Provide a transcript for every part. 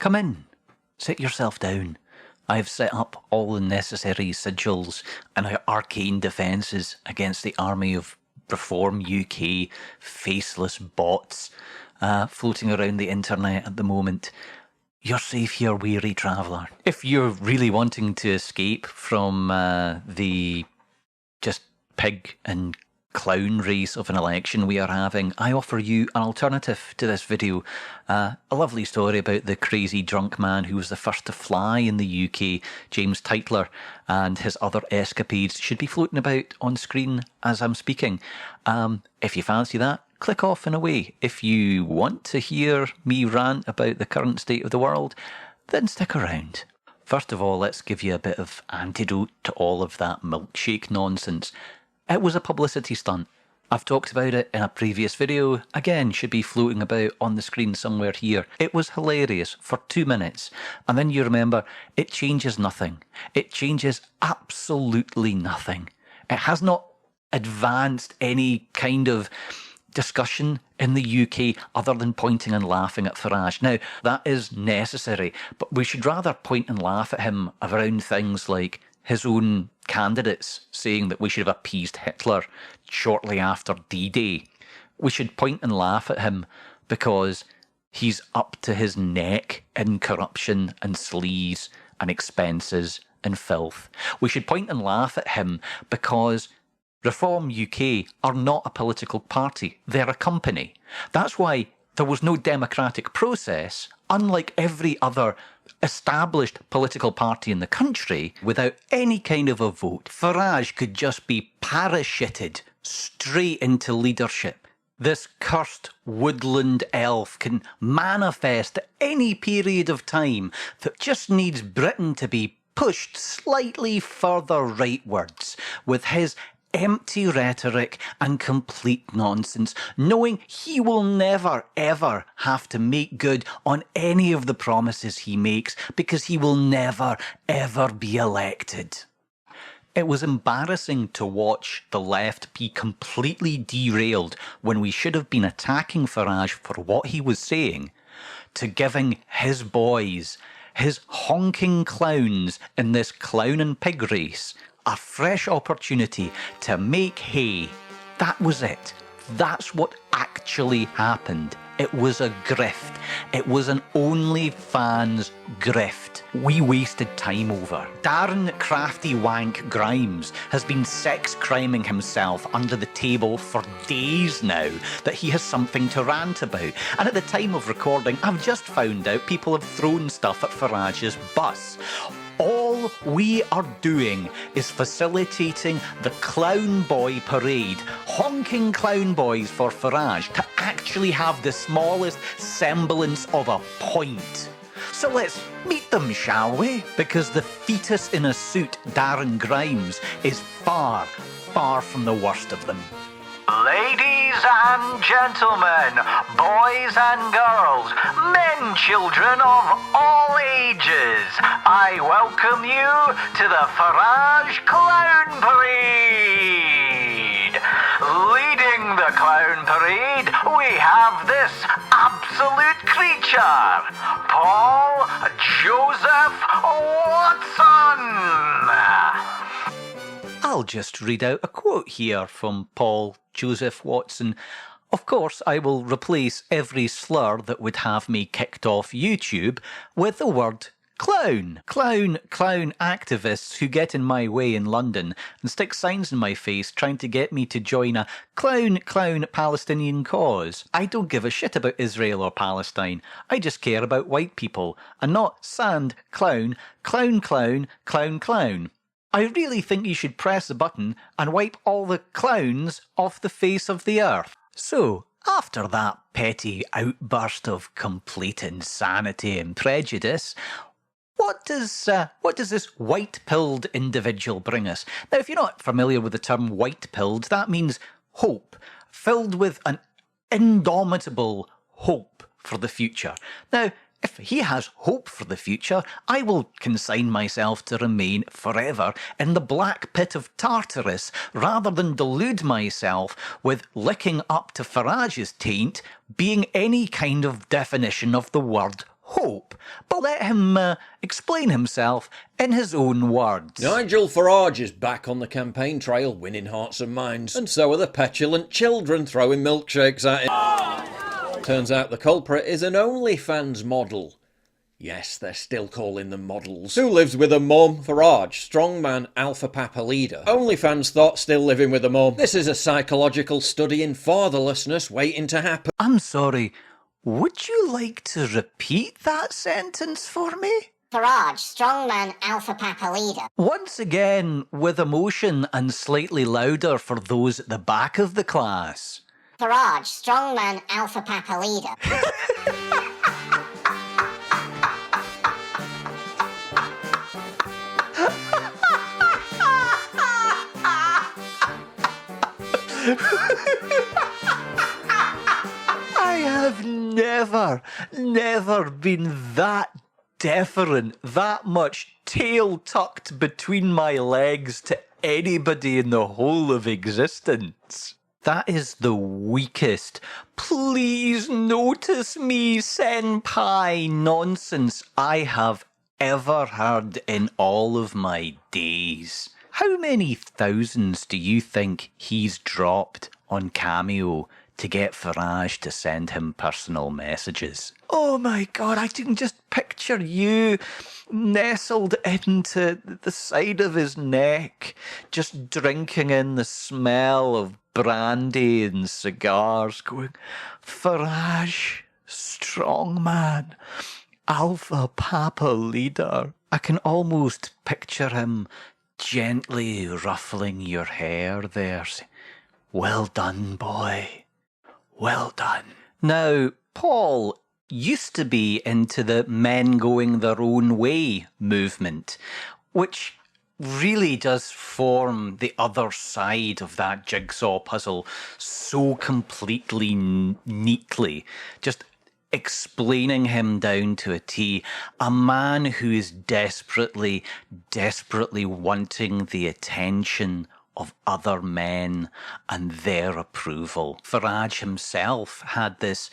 Come in. Sit yourself down. I have set up all the necessary sigils and arcane defences against the army of Reform UK faceless bots floating around the internet at the moment. You're safe here, weary traveller. If you're really wanting to escape from the just pig and clown race of an election we are having, I offer you an alternative to this video. A lovely story about the crazy drunk man who was the first to fly in the UK, James Tytler, and his other escapades should be floating about on screen as I'm speaking. If you fancy that, click off and away. If you want to hear me rant about the current state of the world, then stick around. First of all, let's give you a bit of antidote to all of that milkshake nonsense. It was a publicity stunt. I've talked about it in a previous video, again should be floating about on the screen somewhere here. It was hilarious for 2 minutes, and then you remember, it changes nothing. It changes absolutely nothing. It has not advanced any kind of discussion in the UK other than pointing and laughing at Farage. Now, that is necessary, but we should rather point and laugh at him around things like his own candidates saying that we should have appeased Hitler shortly after D-Day. We should point and laugh at him because he's up to his neck in corruption and sleaze and expenses and filth. We should point and laugh at him because Reform UK are not a political party, they're a company. That's why there was no democratic process, unlike every other established political party in the country, without any kind of a vote. Farage could just be parachuted straight into leadership. This cursed woodland elf can manifest at any period of time that just needs Britain to be pushed slightly further rightwards with his empty rhetoric and complete nonsense, knowing he will never ever have to make good on any of the promises he makes because he will never ever be elected. It was embarrassing to watch the left be completely derailed when we should have been attacking Farage for what he was saying, to giving his boys, his honking clowns in this clown and pig race, a fresh opportunity to make hay. That was it. That's what actually happened. It was a grift. It was an OnlyFans grift. We wasted time over. Darren Crafty Wank Grimes has been sex-criming himself under the table for days now that he has something to rant about. And at the time of recording, I've just found out people have thrown stuff at Farage's bus. All we are doing is facilitating the clown boy parade, honking clown boys for Farage to actually have the smallest semblance of a point. So let's meet them, shall we? Because the fetus in a suit, Darren Grimes, is far, far from the worst of them. Ladies and gentlemen, boys and girls, men, children of all ages, I welcome you to the Farage Clown Parade. Leading the Clown Parade, we have this absolute creature, Paul Joseph Watson. I'll just read out a quote here from Paul Joseph Watson. Of course, I will replace every slur that would have me kicked off YouTube with the word clown. Clown activists who get in my way in London and stick signs in my face trying to get me to join a clown Palestinian cause. I don't give a shit about Israel or Palestine. I just care about white people and not sand, clown. I really think you should press the button and wipe all the clowns off the face of the earth. So, after that petty outburst of complete insanity and prejudice, what does this white-pilled individual bring us? Now, if you're not familiar with the term white-pilled, that means hope, filled with an indomitable hope for the future. Now, if he has hope for the future, I will consign myself to remain forever in the black pit of Tartarus rather than delude myself with licking up to Farage's taint being any kind of definition of the word hope, but let him explain himself in his own words. Nigel Farage is back on the campaign trail, winning hearts and minds, and so are the petulant children throwing milkshakes at him. Turns out the culprit is an OnlyFans model. Yes, they're still calling them models. Who lives with a mum? Farage, strongman, alpha papa leader. OnlyFans thought still living with a mum. This is a psychological study in fatherlessness waiting to happen. I'm sorry, would you like to repeat that sentence for me? Farage, strongman, alpha papa leader. Once again, with emotion and slightly louder for those at the back of the class. Farage, strongman, alpha papa leader. I have never been that deferent, that much tail tucked between my legs to anybody in the whole of existence. That is the weakest, please notice me, senpai nonsense I have ever heard in all of my days. How many thousands do you think he's dropped on Cameo to get Farage to send him personal messages? Oh my god, I can just picture you nestled into the side of his neck, just drinking in the smell of brandy and cigars, going, Farage, strongman, alpha papa leader. I can almost picture him gently ruffling your hair there. Well done, boy. Well done. Now, Paul used to be into the men going their own way movement, which really does form the other side of that jigsaw puzzle so completely neatly. Just explaining him down to a T, a man who is desperately wanting the attention of other men and their approval. Farage himself had this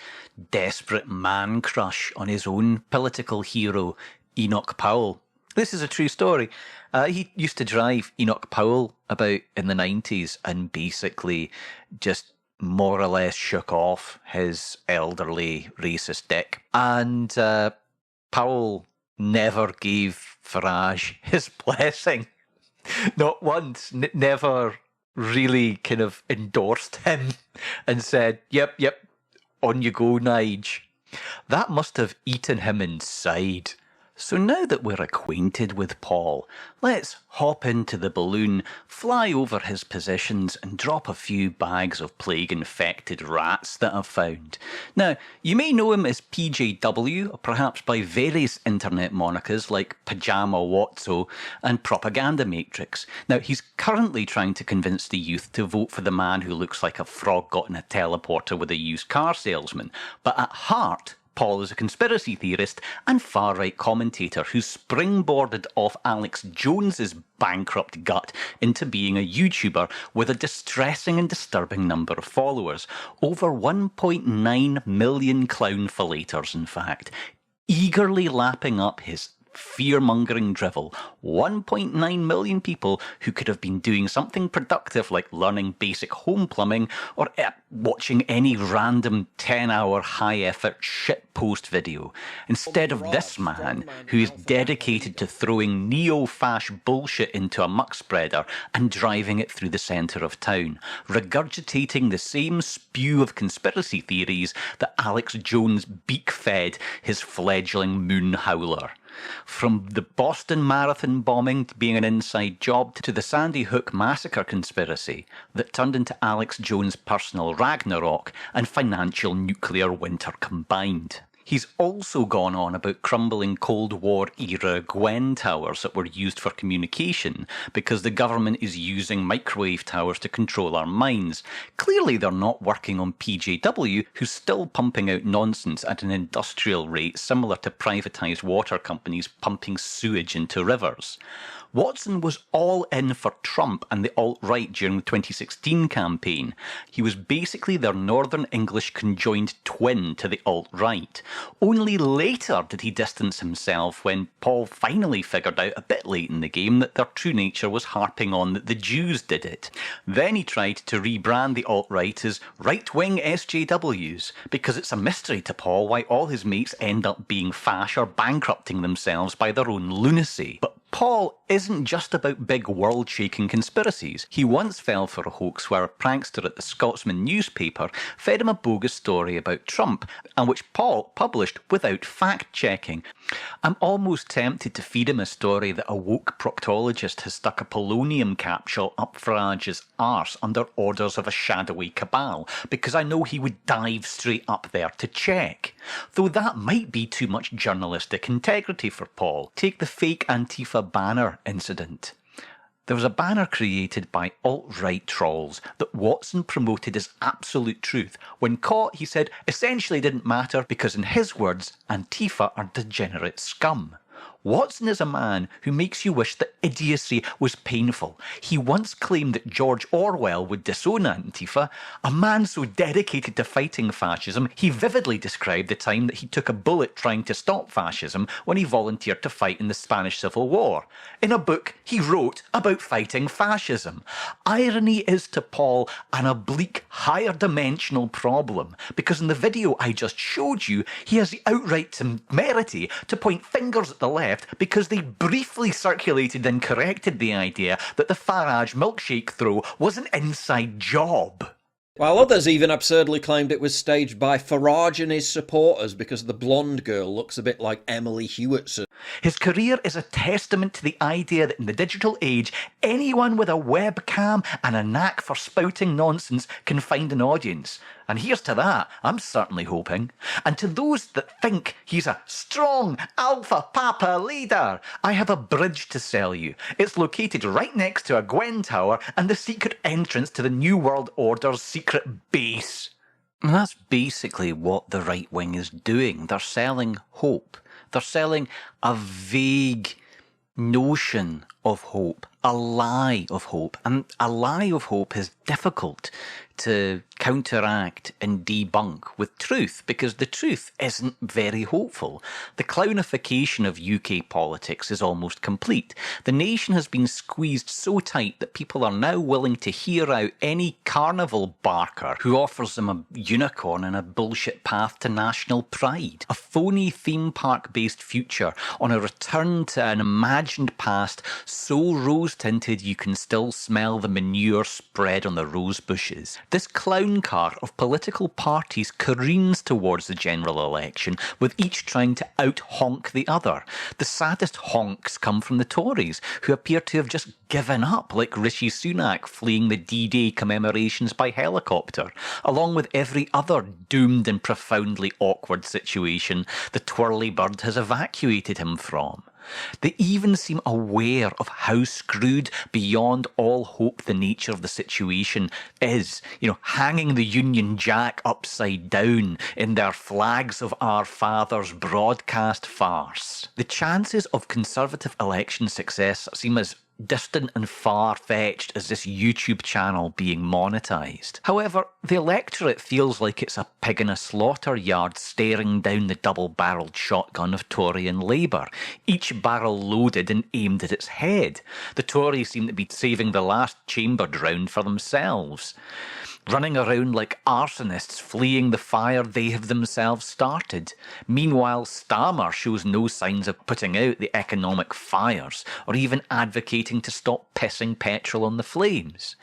desperate man crush on his own political hero, Enoch Powell. This is a true story. He used to drive Enoch Powell about in the 90s and basically just more or less shook off his elderly racist dick. And Powell never gave Farage his blessing. Not once. Never really kind of endorsed him and said, yep, on you go, Nige. That must have eaten him inside. So now that we're acquainted with Paul, let's hop into the balloon, fly over his positions and drop a few bags of plague-infected rats that I've found. Now, you may know him as PJW, or perhaps by various internet monikers like Pajama Watso and Propaganda Matrix. Now, he's currently trying to convince the youth to vote for the man who looks like a frog got in a teleporter with a used car salesman, but at heart, Paul is a conspiracy theorist and far-right commentator who springboarded off Alex Jones's bankrupt gut into being a YouTuber with a distressing and disturbing number of followers. Over 1.9 million clown fillators, in fact, eagerly lapping up his fear-mongering drivel. 1.9 million people who could have been doing something productive like learning basic home plumbing or watching any random 10-hour high-effort shitpost video. Instead of this man, who is dedicated to throwing neo-fash bullshit into a muck spreader and driving it through the centre of town, regurgitating the same spew of conspiracy theories that Alex Jones beak-fed his fledgling moon howler. From the Boston Marathon bombing being an inside job to the Sandy Hook massacre conspiracy that turned into Alex Jones' personal Ragnarok and financial nuclear winter combined. He's also gone on about crumbling Cold War-era Gwen towers that were used for communication because the government is using microwave towers to control our minds. Clearly they're not working on PJW, who's still pumping out nonsense at an industrial rate similar to privatised water companies pumping sewage into rivers. Watson was all in for Trump and the alt-right during the 2016 campaign. He was basically their Northern English conjoined twin to the alt-right. Only later did he distance himself when Paul finally figured out a bit late in the game that their true nature was harping on that the Jews did it. Then he tried to rebrand the alt-right as right-wing SJWs, because it's a mystery to Paul why all his mates end up being fash or bankrupting themselves by their own lunacy. But Paul isn't just about big world-shaking conspiracies. He once fell for a hoax where a prankster at the Scotsman newspaper fed him a bogus story about Trump, and which Paul published without fact-checking. I'm almost tempted to feed him a story that a woke proctologist has stuck a polonium capsule up Farage's arse under orders of a shadowy cabal, because I know he would dive straight up there to check. Though that might be too much journalistic integrity for Paul. Take the fake Antifa banner incident. There was a banner created by alt-right trolls that Watson promoted as absolute truth. When caught, he said essentially didn't matter because, in his words, Antifa are degenerate scum. Watson is a man who makes you wish that idiocy was painful. He once claimed that George Orwell would disown Antifa. A man so dedicated to fighting fascism, he vividly described the time that he took a bullet trying to stop fascism when he volunteered to fight in the Spanish Civil War. In a book he wrote about fighting fascism. Irony is to Paul an oblique, higher dimensional problem, because in the video I just showed you, he has the outright temerity to point fingers at the left because they briefly circulated and corrected the idea that the Farage milkshake throw was an inside job. While others even absurdly claimed it was staged by Farage and his supporters because the blonde girl looks a bit like Emily Hewitson. His career is a testament to the idea that in the digital age, anyone with a webcam and a knack for spouting nonsense can find an audience. And here's to that, I'm certainly hoping. And to those that think he's a strong alpha papa leader, I have a bridge to sell you. It's located right next to a Gwen Tower and the secret entrance to the New World Order's secret base. And that's basically what the right wing is doing. They're selling hope. They're selling a vague notion of hope, a lie of hope. And a lie of hope is difficult to counteract and debunk with truth, because the truth isn't very hopeful. The clownification of UK politics is almost complete. The nation has been squeezed so tight that people are now willing to hear out any carnival barker who offers them a unicorn and a bullshit path to national pride. A phony theme park-based future on a return to an imagined past so rose-tinted you can still smell the manure spread on the rose bushes. This clown car of political parties careens towards the general election, with each trying to out-honk the other. The saddest honks come from the Tories, who appear to have just given up, like Rishi Sunak fleeing the D-Day commemorations by helicopter, along with every other doomed and profoundly awkward situation the twirly bird has evacuated him from. They even seem aware of how screwed beyond all hope the nature of the situation is, hanging the Union Jack upside down in their Flags of Our Fathers broadcast farce. The chances of Conservative election success seem as distant and far-fetched as this YouTube channel being monetised. However, the electorate feels like it's a pig in a slaughter yard staring down the double-barrelled shotgun of Tory and Labour, each barrel loaded and aimed at its head. The Tories seem to be saving the last chambered round for themselves, running around like arsonists fleeing the fire they have themselves started. Meanwhile, Starmer shows no signs of putting out the economic fires, or even advocating to stop pissing petrol on the flames.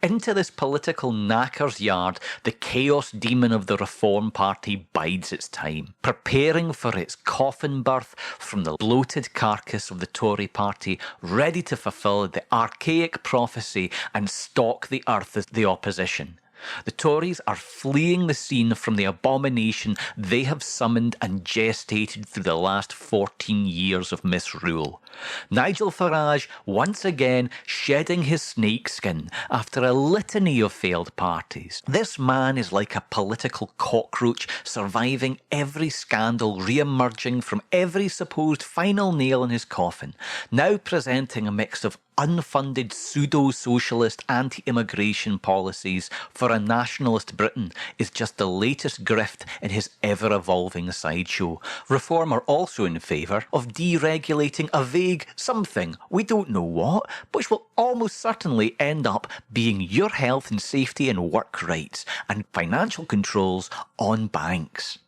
Into this political knacker's yard, the chaos demon of the Reform Party bides its time, preparing for its coffin birth from the bloated carcass of the Tory Party, ready to fulfil the archaic prophecy and stalk the earth as the opposition. The Tories are fleeing the scene from the abomination they have summoned and gestated through the last 14 years of misrule. Nigel Farage once again shedding his snakeskin after a litany of failed parties. This man is like a political cockroach surviving every scandal, re-emerging from every supposed final nail in his coffin, now presenting a mix of unfunded pseudo-socialist anti-immigration policies for a nationalist Britain is just the latest grift in his ever-evolving sideshow. Reform are also in favour of deregulating a vague something, we don't know what, which will almost certainly end up being your health and safety and work rights and financial controls on banks.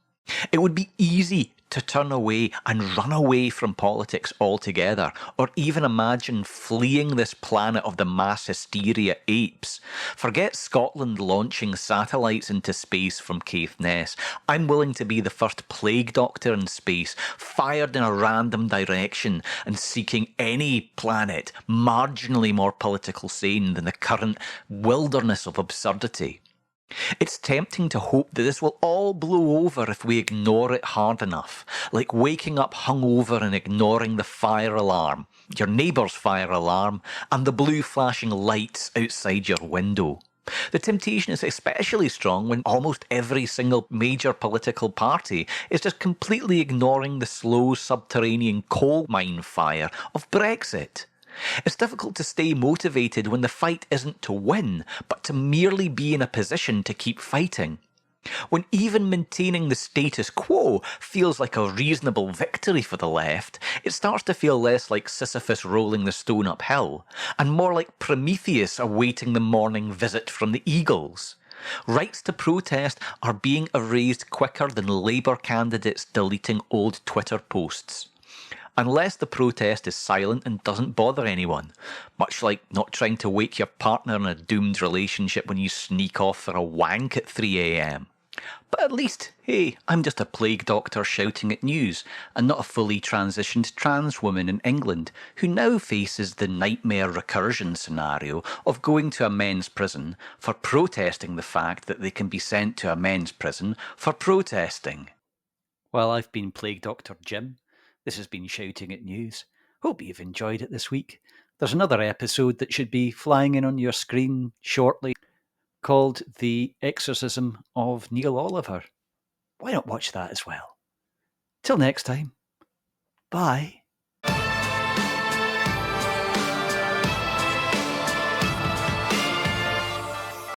It would be easy to turn away and run away from politics altogether, or even imagine fleeing this planet of the mass hysteria apes. Forget Scotland launching satellites into space from Caithness. I'm willing to be the first plague doctor in space, fired in a random direction and seeking any planet marginally more political sane than the current wilderness of absurdity. It's tempting to hope that this will all blow over if we ignore it hard enough, like waking up hungover and ignoring the fire alarm, your neighbour's fire alarm, and the blue flashing lights outside your window. The temptation is especially strong when almost every single major political party is just completely ignoring the slow subterranean coal mine fire of Brexit. It's difficult to stay motivated when the fight isn't to win, but to merely be in a position to keep fighting. When even maintaining the status quo feels like a reasonable victory for the left, it starts to feel less like Sisyphus rolling the stone uphill, and more like Prometheus awaiting the morning visit from the eagles. Rights to protest are being erased quicker than Labour candidates deleting old Twitter posts. Unless the protest is silent and doesn't bother anyone, much like not trying to wake your partner in a doomed relationship when you sneak off for a wank at 3 a.m. But at least, hey, I'm just a plague doctor shouting at news, and not a fully transitioned trans woman in England who now faces the nightmare recursion scenario of going to a men's prison for protesting the fact that they can be sent to a men's prison for protesting. Well, I've been Plague Doctor Jim. This has been Shouting at News. Hope you've enjoyed it this week. There's another episode that should be flying in on your screen shortly called The Exorcism of Neil Oliver. Why not watch that as well? Till next time. Bye.